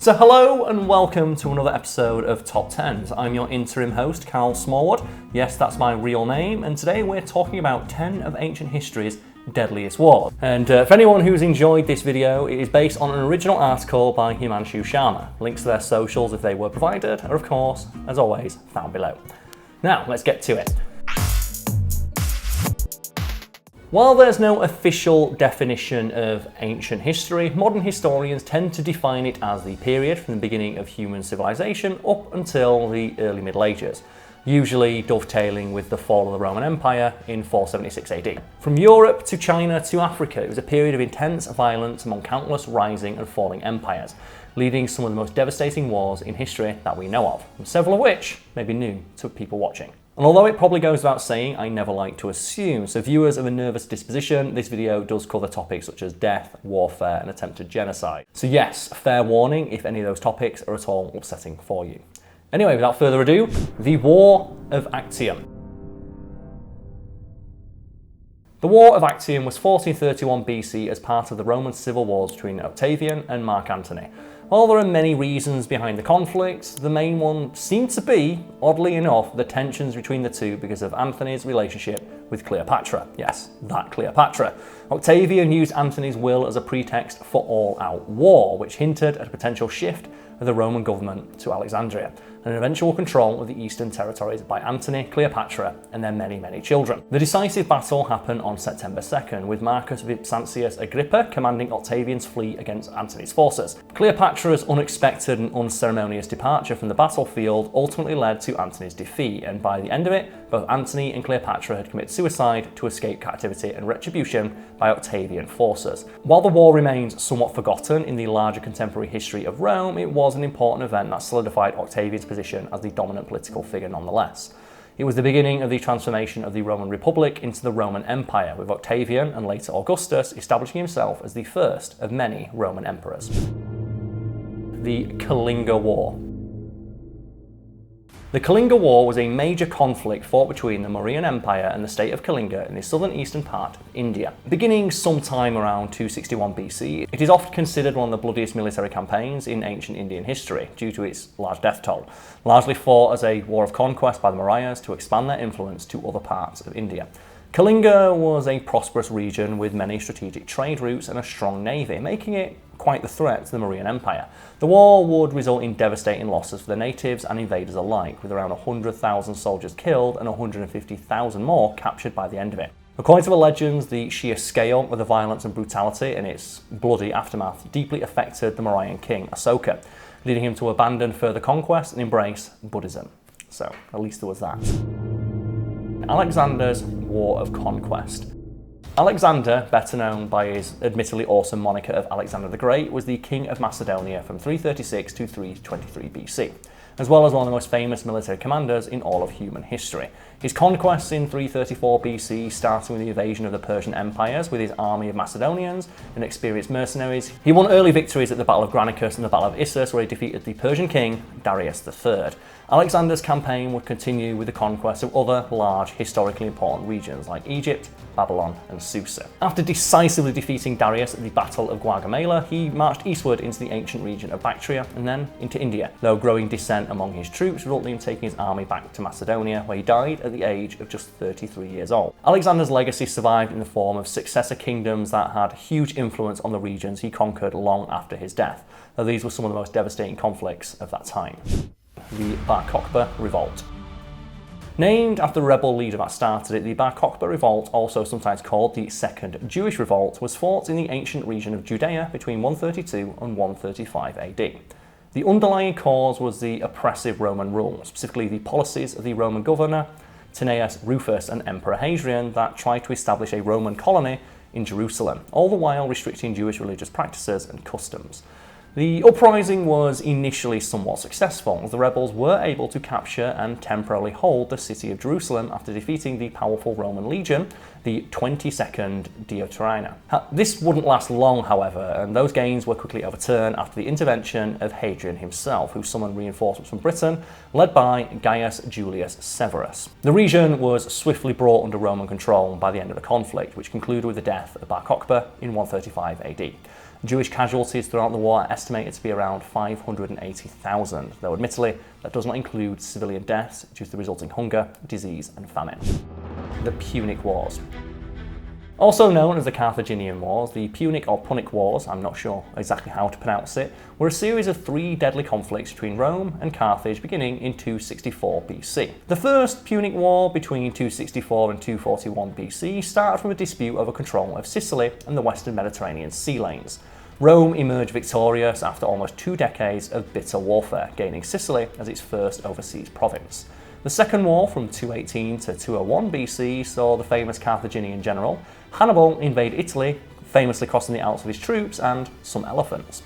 So hello and welcome to another episode of TopTenz. I'm your interim host, Karl Smallwood. Yes, that's my real name, and today we're talking about 10 of ancient history's deadliest wars. And for anyone who's enjoyed this video, it is based on an original article by Himanshu Sharma. Links to their socials, if they were provided, are of course, as always, found below. Now, let's get to it. While there's no official definition of ancient history, modern historians tend to define it as the period from the beginning of human civilization up until the early Middle Ages, usually dovetailing with the fall of the Roman Empire in 476 AD. From Europe to China to Africa, it was a period of intense violence among countless rising and falling empires, leading to some of the most devastating wars in history that we know of, and several of which may be new to people watching. And although it probably goes without saying, I never like to assume, so viewers of a nervous disposition, this video does cover topics such as death, warfare, and attempted genocide. So yes, fair warning if any of those topics are at all upsetting for you. Anyway, without further ado, the War of Actium. The War of Actium was 1431 BC as part of the Roman civil wars between Octavian and Mark Antony. While there are many reasons behind the conflict, the main one seemed to be, oddly enough, the tensions between the two because of Antony's relationship with Cleopatra. Yes, that Cleopatra. Octavian used Antony's will as a pretext for all-out war, which hinted at a potential shift of the Roman government to Alexandria, and an eventual control of the eastern territories by Antony, Cleopatra, and their many, many children. The decisive battle happened on September 2nd, with Marcus Vipsantius Agrippa commanding Octavian's fleet against Antony's forces. Cleopatra's unexpected and unceremonious departure from the battlefield ultimately led to Antony's defeat, and by the end of it, both Antony and Cleopatra had committed suicide to escape captivity and retribution by Octavian forces. While the war remains somewhat forgotten in the larger contemporary history of Rome, it was an important event that solidified Octavian's position as the dominant political figure nonetheless. It was the beginning of the transformation of the Roman Republic into the Roman Empire, with Octavian and later Augustus establishing himself as the first of many Roman emperors. The Kinga War. The Kinga War was a major conflict fought between the Mauryan Empire and the state of Kalinga in the southern eastern part of India. Beginning sometime around 261 BC, it is often considered one of the bloodiest military campaigns in ancient Indian history due to its large death toll, largely fought as a war of conquest by the Mauryas to expand their influence to other parts of India. Kalinga was a prosperous region with many strategic trade routes and a strong navy, making it quite the threat to the Mauryan Empire. The war would result in devastating losses for the natives and invaders alike, with around 100,000 soldiers killed and 150,000 more captured by the end of it. According to the legends, the sheer scale of the violence and brutality and its bloody aftermath deeply affected the Mauryan king, Asoka, leading him to abandon further conquest and embrace Buddhism. So, at least there was that. Alexander's War of Conquest. Alexander, better known by his admittedly awesome moniker of Alexander the Great, was the king of Macedonia from 336 to 323 BC, as well as one of the most famous military commanders in all of human history. His conquests in 334 BC, starting with the invasion of the Persian empires with his army of Macedonians and experienced mercenaries. He won early victories at the Battle of Granicus and the Battle of Issus, where he defeated the Persian king, Darius III. Alexander's campaign would continue with the conquest of other large, historically important regions like Egypt, Babylon, and Susa. After decisively defeating Darius at the Battle of Gaugamela, he marched eastward into the ancient region of Bactria and then into India, though growing dissent among his troops resulted in taking his army back to Macedonia, where he died at the age of just 33 years old. Alexander's legacy survived in the form of successor kingdoms that had huge influence on the regions he conquered long after his death, though these were some of the most devastating conflicts of that time. The Baroka Revolt. Named after the rebel leader that started it, the Baroka Revolt, also sometimes called the Second Jewish Revolt, was fought in the ancient region of Judea between 132 and 135 AD. The underlying cause was the oppressive Roman rule, specifically the policies of the Roman governor Tineius Rufus and Emperor Hadrian that tried to establish a Roman colony in Jerusalem, all the while restricting Jewish religious practices and customs. The uprising was initially somewhat successful, as the rebels were able to capture and temporarily hold the city of Jerusalem after defeating the powerful Roman legion, the 22nd Diocletian. This wouldn't last long, however, and those gains were quickly overturned after the intervention of Hadrian himself, who summoned reinforcements from Britain, led by Gaius Julius Severus. The region was swiftly brought under Roman control by the end of the conflict, which concluded with the death of Bar Kokhba in 135 AD. Jewish casualties throughout the war are estimated to be around 580,000, though admittedly that does not include civilian deaths due to the resulting hunger, disease and famine. The Punic Wars. Also known as the Carthaginian Wars, the Punic or Punic Wars, I'm not sure exactly how to pronounce it, were a series of 3 deadly conflicts between Rome and Carthage beginning in 264 BC. The first Punic War between 264 and 241 BC started from a dispute over control of Sicily and the western Mediterranean sea lanes. Rome emerged victorious after almost 2 decades of bitter warfare, gaining Sicily as its first overseas province. The second war, from 218 to 201 BC, saw the famous Carthaginian general Hannibal invade Italy, famously crossing the Alps with his troops and some elephants.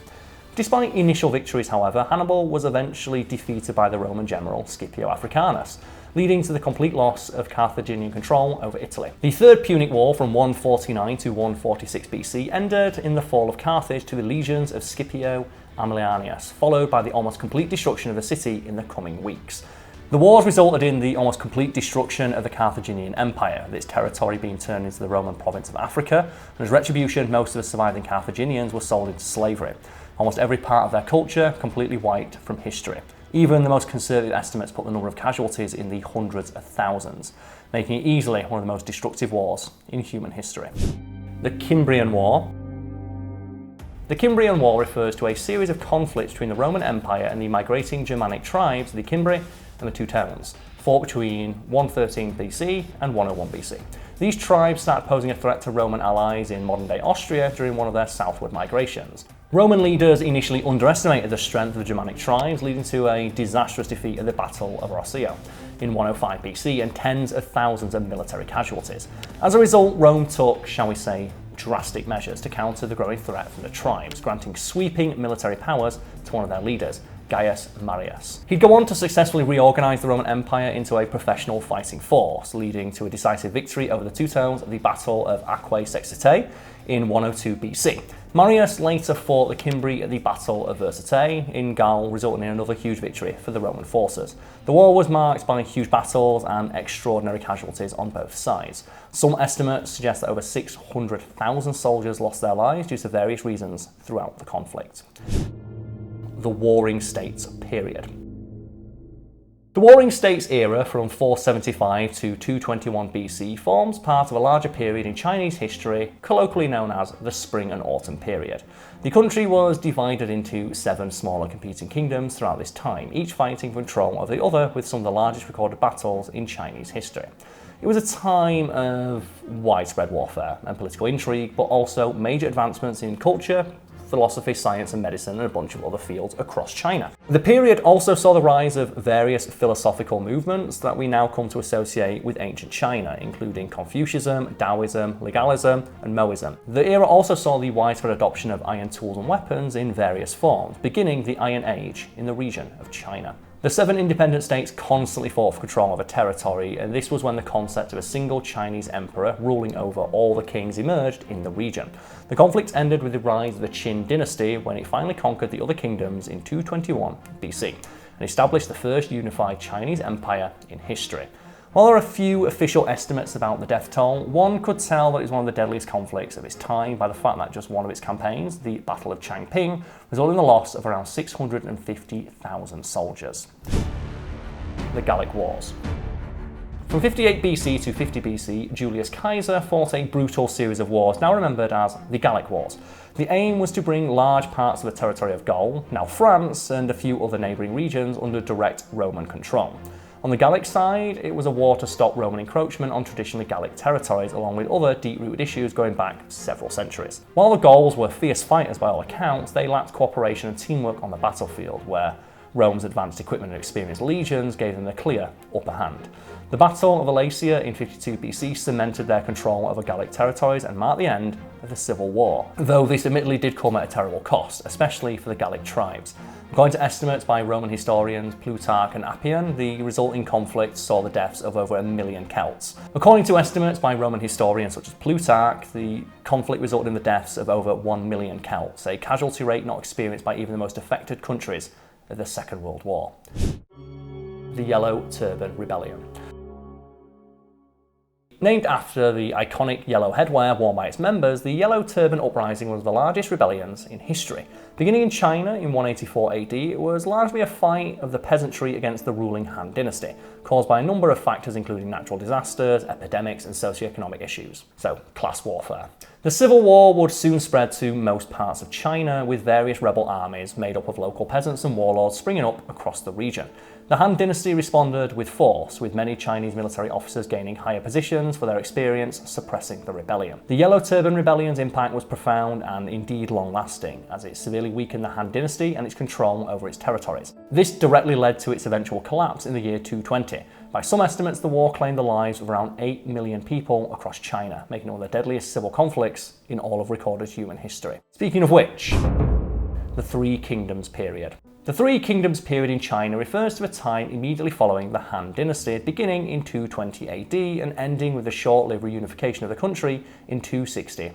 Despite initial victories, however, Hannibal was eventually defeated by the Roman general Scipio Africanus, leading to the complete loss of Carthaginian control over Italy. The Third Punic War, from 149 to 146 BC, ended in the fall of Carthage to the legions of Scipio Aemilianus, followed by the almost complete destruction of the city in the coming weeks. The wars resulted in the almost complete destruction of the Carthaginian Empire, with its territory being turned into the Roman province of Africa, and as retribution, most of the surviving Carthaginians were sold into slavery. Almost every part of their culture completely wiped from history. Even the most conservative estimates put the number of casualties in the hundreds of thousands, making it easily one of the most destructive wars in human history. The Cimbrian War. The Cimbrian War refers to a series of conflicts between the Roman Empire and the migrating Germanic tribes, the Cimbri and the Teutons, fought between 113 BC and 101 BC. These tribes started posing a threat to Roman allies in modern-day Austria during one of their southward migrations. Roman leaders initially underestimated the strength of the Germanic tribes, leading to a disastrous defeat at the Battle of Rossio in 105 BC and tens of thousands of military casualties. As a result, Rome took, shall we say, drastic measures to counter the growing threat from the tribes, granting sweeping military powers to one of their leaders, Gaius Marius. He'd go on to successfully reorganize the Roman Empire into a professional fighting force, leading to a decisive victory over the Teutons at the Battle of Aquae Sextiae in 102 BC. Marius later fought the Cimbri at the Battle of Versatae in Gaul, resulting in another huge victory for the Roman forces. The war was marked by huge battles and extraordinary casualties on both sides. Some estimates suggest that over 600,000 soldiers lost their lives due to various reasons throughout the conflict. The Warring States period. The Warring States era from 475 to 221 BC forms part of a larger period in Chinese history, colloquially known as the Spring and Autumn period. The country was divided into 7 smaller competing kingdoms throughout this time, each fighting for control of the other, with some of the largest recorded battles in Chinese history. It was a time of widespread warfare and political intrigue, but also major advancements in culture, philosophy, science and medicine, and a bunch of other fields across China. The period also saw the rise of various philosophical movements that we now come to associate with ancient China, including Confucianism, Taoism, legalism, and Moism. The era also saw the widespread adoption of iron tools and weapons in various forms, beginning the Iron Age in the region of China. The 7 independent states constantly fought for control of a territory, and this was when the concept of a single Chinese emperor ruling over all the kings emerged in the region. The conflict ended with the rise of the Qin dynasty when it finally conquered the other kingdoms in 221 BC and established the first unified Chinese empire in history. While there are a few official estimates about the death toll, one could tell that it was one of the deadliest conflicts of its time by the fact that just one of its campaigns, the Battle of Changping, resulted in the loss of around 650,000 soldiers. The Gallic Wars. From 58 BC to 50 BC, Julius Caesar fought a brutal series of wars, now remembered as the Gallic Wars. The aim was to bring large parts of the territory of Gaul, now France, and a few other neighbouring regions under direct Roman control. On the Gallic side, it was a war to stop Roman encroachment on traditionally Gallic territories, along with other deep-rooted issues going back several centuries. While the Gauls were fierce fighters by all accounts, they lacked cooperation and teamwork on the battlefield, where Rome's advanced equipment and experienced legions gave them a clear upper hand. The Battle of Alesia in 52 BC cemented their control over Gallic territories and marked the end of the Civil War, though this admittedly did come at a terrible cost, especially for the Gallic tribes. According to estimates by Roman historians Plutarch and Appian, the resulting conflict saw the deaths of over 1 million Celts. According to estimates by Roman historians such as Plutarch, the conflict resulted in the deaths of over 1 million Celts, a casualty rate not experienced by even the most affected countries of the Second World War. The Yellow Turban Rebellion. Named after the iconic yellow headwear worn by its members, the Yellow Turban Uprising was the largest rebellions in history. Beginning in China in 184 AD, it was largely a fight of the peasantry against the ruling Han dynasty, caused by a number of factors including natural disasters, epidemics and socioeconomic issues. So, class warfare. The civil war would soon spread to most parts of China, with various rebel armies made up of local peasants and warlords springing up across the region. The Han dynasty responded with force, with many Chinese military officers gaining higher positions for their experience suppressing the rebellion. The Yellow Turban Rebellion's impact was profound and indeed long-lasting, as it severely weakened the Han dynasty and its control over its territories. This directly led to its eventual collapse in the year 220. By some estimates, the war claimed the lives of around 8 million people across China, making it one of the deadliest civil conflicts in all of recorded human history. Speaking of which, the Three Kingdoms period. The Three Kingdoms period in China refers to the time immediately following the Han dynasty, beginning in 220 AD and ending with the short-lived reunification of the country in 280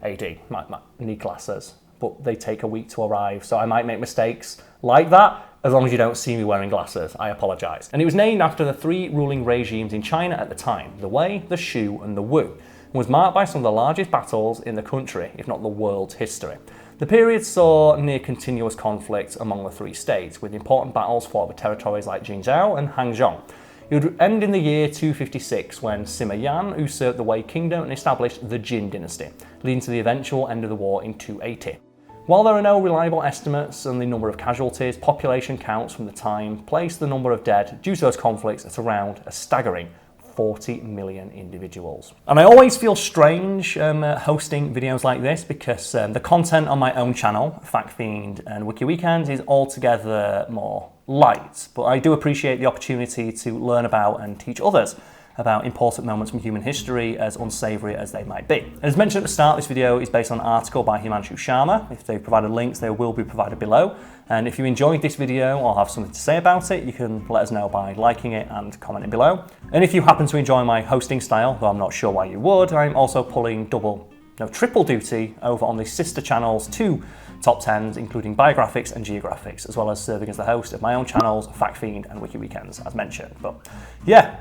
AD. Might need glasses, but they take a week to arrive, so I might make mistakes like that. As long as you don't see me wearing glasses, I apologise. And it was named after the three ruling regimes in China at the time, the Wei, the Shu and the Wu, and was marked by some of the largest battles in the country, if not the world's history. The period saw near continuous conflict among the three states, with important battles fought over territories like Jingzhou and Hangzhou. It would end in the year 256 when Sima Yan usurped the Wei kingdom and established the Jin dynasty, leading to the eventual end of the war in 280. While there are no reliable estimates on the number of casualties, population counts from the time place the number of dead due to those conflicts at around a staggering 40 million individuals. And I always feel strange hosting videos like this because the content on my own channel, Fact Fiend and Wiki Weekends, is altogether more light. But I do appreciate the opportunity to learn about and teach others about important moments from human history, as unsavoury as they might be. As mentioned at the start, this video is based on an article by Himanshu Sharma. If they've provided links, they will be provided below. And if you enjoyed this video or have something to say about it, you can let us know by liking it and commenting below. And if you happen to enjoy my hosting style, though I'm not sure why you would, I'm also pulling triple duty over on the sister channels to TopTenz, including Biographics and Geographics, as well as serving as the host of my own channels, Fact Fiend and Wiki Weekends, as mentioned. But yeah,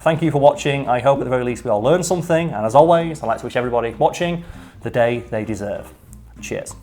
thank you for watching. I hope at the very least we all learned something. And as always, I'd like to wish everybody watching the day they deserve. Cheers.